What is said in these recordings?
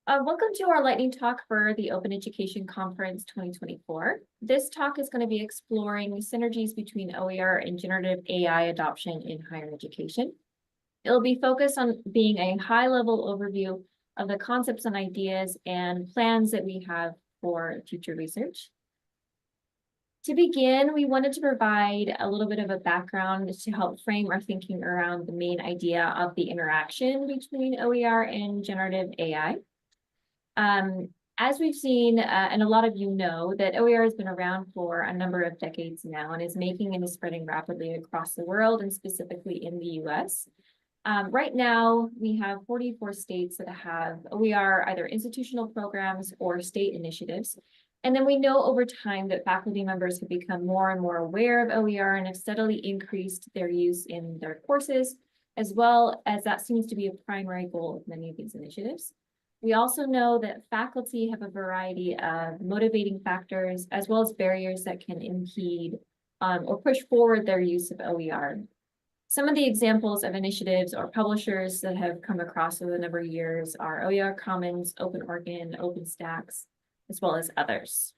Welcome to our lightning talk for the Open Education Conference 2024. This talk is going to be exploring synergies between OER and generative AI adoption in higher education. It'll be focused on being a high-level overview of the concepts and ideas and plans that we have for future research. To begin, we wanted to provide a little bit of a background to help frame our thinking around the main idea of the interaction between OER and generative AI. As we've seen, and a lot of you know, that OER has been around for a number of decades now and is making and is spreading rapidly across the world and specifically in the US. Right now, we have 44 states that have OER, either institutional programs or state initiatives. And then we know over time that faculty members have become more and more aware of OER and have steadily increased their use in their courses, as well as that seems to be a primary goal of many of these initiatives. We also know that faculty have a variety of motivating factors, as well as barriers that can impede or push forward their use of OER. Some of the examples of initiatives or publishers that have come across over the number of years are OER Commons, OpenOrgan, OpenStax, as well as others.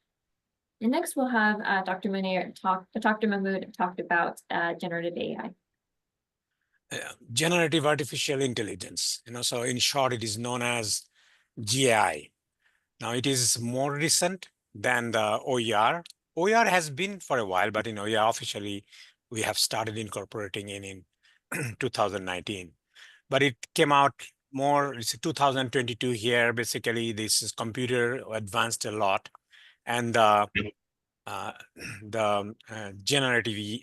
And next we'll have Dr. Munir Dr. Mahmud talked about generative AI. Generative artificial intelligence, so in short, it is known as GAI. Now, it is more recent than the OER. OER has been for a while, but in OER officially, we have started incorporating in 2019. But it came out more, it's 2022 here. Basically, this is computer advanced a lot. And the generative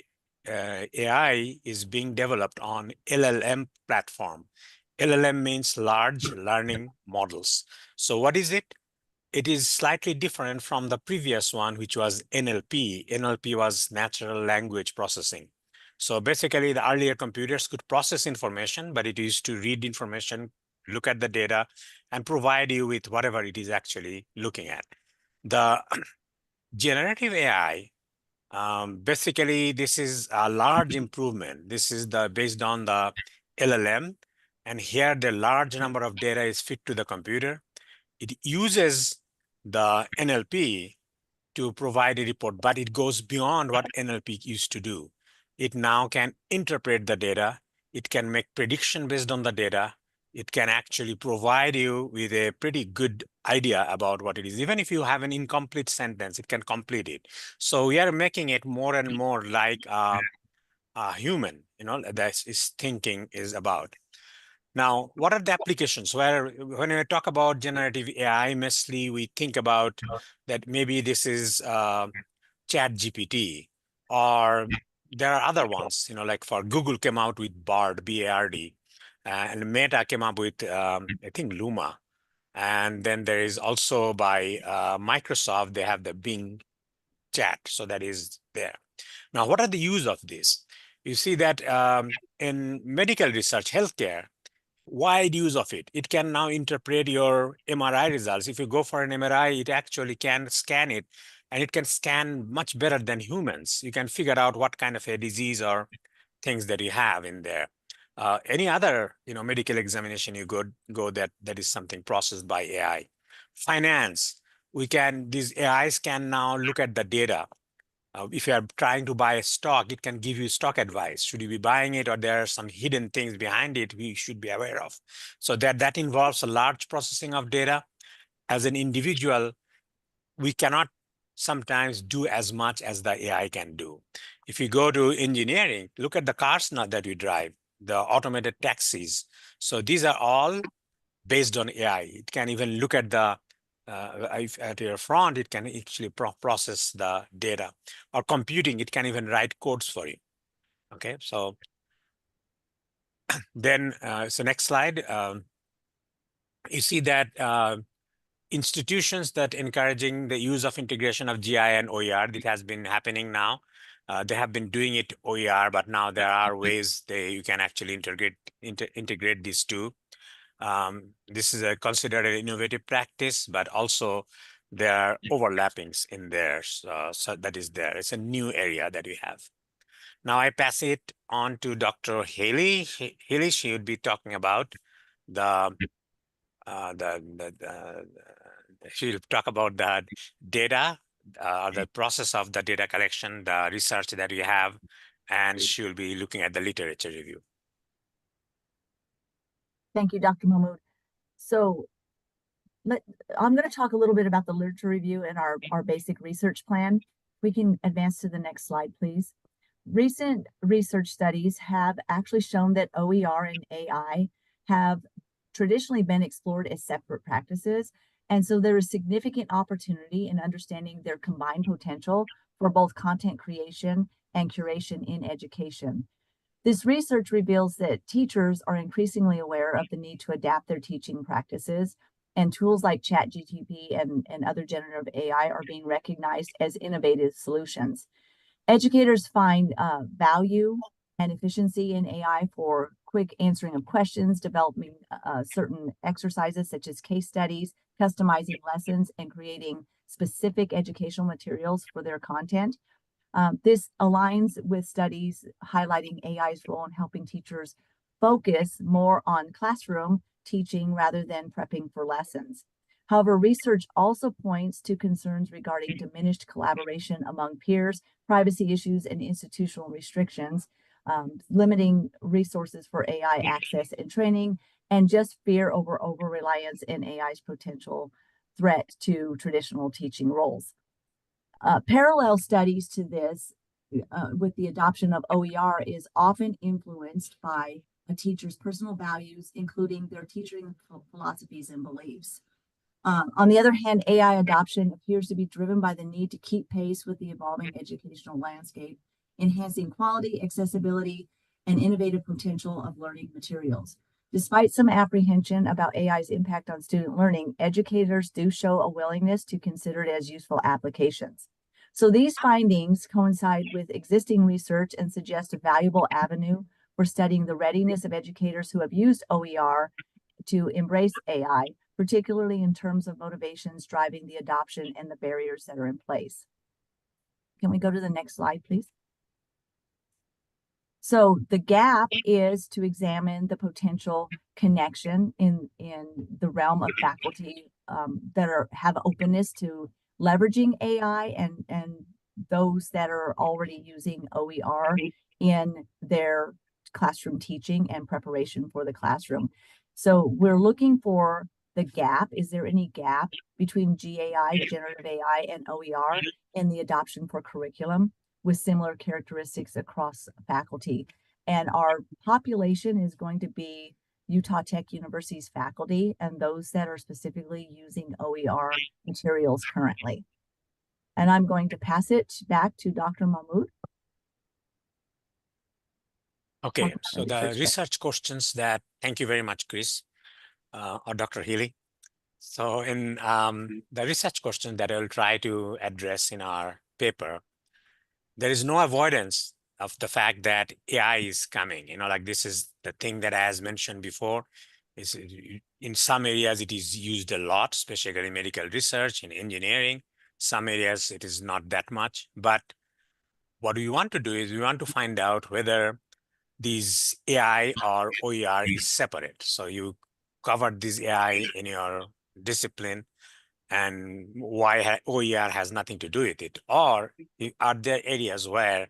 AI is being developed on LLM platform. LLM means large learning models. So what is it? It is slightly different from the previous one, which was NLP. NLP was natural language processing. So basically, the earlier computers could process information, but it used to read information, look at the data, and provide you with whatever it is actually looking at. The generative AI, basically, this is a large improvement. This is based on the LLM. And here, the large number of data is fit to the computer. It uses the NLP to provide a report, but it goes beyond what NLP used to do. It now can interpret the data. It can make prediction based on the data. It can actually provide you with a pretty good idea about what it is. Even if you have an incomplete sentence, it can complete it. So we are making it more and more like a human, that is thinking is about. Now, what are the applications? When we talk about generative AI, mostly we think about that maybe this is ChatGPT, or there are other ones, like for Google came out with Bard, B-A-R-D, and Meta came up with, I think, Luma. And then there is also by Microsoft, they have the Bing chat. So that is there. Now, what are the use of this? You see that in medical research, healthcare, wide use of it. It can now interpret your MRI results. If you go for an MRI, it actually can scan it, and it can scan much better than humans. You can figure out what kind of a disease or things that you have in there. Any other, medical examination you go that is something processed by AI. Finance, these AIs can now look at the data. If you are trying to buy a stock, it can give you stock advice. Should you be buying it, or there are some hidden things behind it we should be aware of? So that involves a large processing of data. As an individual, we cannot sometimes do as much as the AI can do. If you go to engineering, look at the cars now that we drive, the automated taxis. So these are all based on AI. It can even look at the if at your front, it can actually process the data. Or computing, it can even write codes for you. Okay, so then, so next slide. You see that institutions that encouraging the use of integration of GI and OER, that has been happening now. They have been doing it OER, but now there are ways you can actually integrate these two. This is considered an innovative practice, but also there are overlappings in there. So that is there. It's a new area that we have. Now I pass it on to Dr. Healy. Healy, she would be talking about the she'll talk about the data, the process of the data collection, the research that we have, and she'll be looking at the literature review. Thank you, Dr. Mahmud. So I'm going to talk a little bit about the literature review and our basic research plan. We can advance to the next slide, please. Recent research studies have actually shown that OER and AI have traditionally been explored as separate practices. And so there is significant opportunity in understanding their combined potential for both content creation and curation in education. This research reveals that teachers are increasingly aware of the need to adapt their teaching practices, and tools like ChatGPT and other generative AI are being recognized as innovative solutions. Educators find value and efficiency in AI for quick answering of questions, developing certain exercises such as case studies, customizing lessons, and creating specific educational materials for their content. This aligns with studies highlighting AI's role in helping teachers focus more on classroom teaching rather than prepping for lessons. However, research also points to concerns regarding diminished collaboration among peers, privacy issues, and institutional restrictions, limiting resources for AI access and training, and just fear over reliance in AI's potential threat to traditional teaching roles. Parallel studies to this with the adoption of OER is often influenced by a teacher's personal values, including their teaching philosophies and beliefs. On the other hand, AI adoption appears to be driven by the need to keep pace with the evolving educational landscape, enhancing quality, accessibility, and innovative potential of learning materials. Despite some apprehension about AI's impact on student learning, educators do show a willingness to consider it as useful applications. So these findings coincide with existing research and suggest a valuable avenue for studying the readiness of educators who have used OER to embrace AI, particularly in terms of motivations driving the adoption and the barriers that are in place. Can we go to the next slide, please? So the gap is to examine the potential connection in the realm of faculty that have openness to leveraging AI and those that are already using OER in their classroom teaching and preparation for the classroom. So we're looking for the gap. Is there any gap between GAI, generative AI, and OER in the adoption for curriculum with similar characteristics across faculty? And our population is going to be Utah Tech University's faculty and those that are specifically using OER materials currently. And I'm going to pass it back to Dr. Mahmud. Okay, so the research questions that, thank you very much, Chris, or Dr. Healy. So in the research question that I'll try to address in our paper, there is no avoidance of the fact that AI is coming. Like this is the thing that as mentioned before, is in some areas it is used a lot, especially in medical research, in engineering. Some areas it is not that much. But what we want to do is we want to find out whether these AI or OER is separate. So you covered this AI in your discipline and why OER has nothing to do with it. Or are there areas where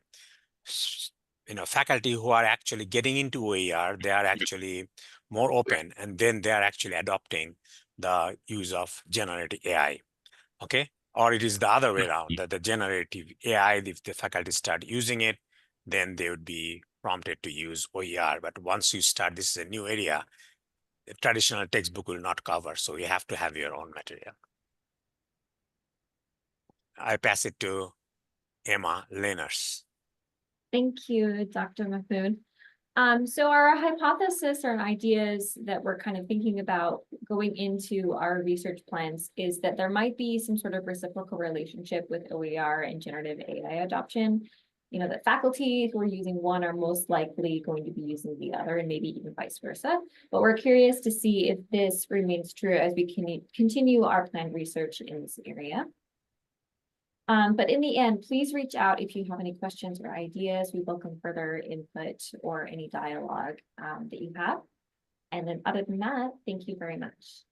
faculty who are actually getting into OER, they are actually more open and then they are actually adopting the use of generative AI, okay? Or it is the other way around, that the generative AI, if the faculty start using it, then they would be prompted to use OER. But once you start, this is a new area, the traditional textbook will not cover. So you have to have your own material. I pass it to Emma Lanners. Thank you, Dr. Mahmud. So our hypothesis or ideas that we're kind of thinking about going into our research plans is that there might be some sort of reciprocal relationship with OER and generative AI adoption. That faculty who are using one are most likely going to be using the other, and maybe even vice versa. But we're curious to see if this remains true as we can continue our planned research in this area. But in the end, please reach out if you have any questions or ideas. We welcome further input or any dialogue that you have. And then other than that, thank you very much.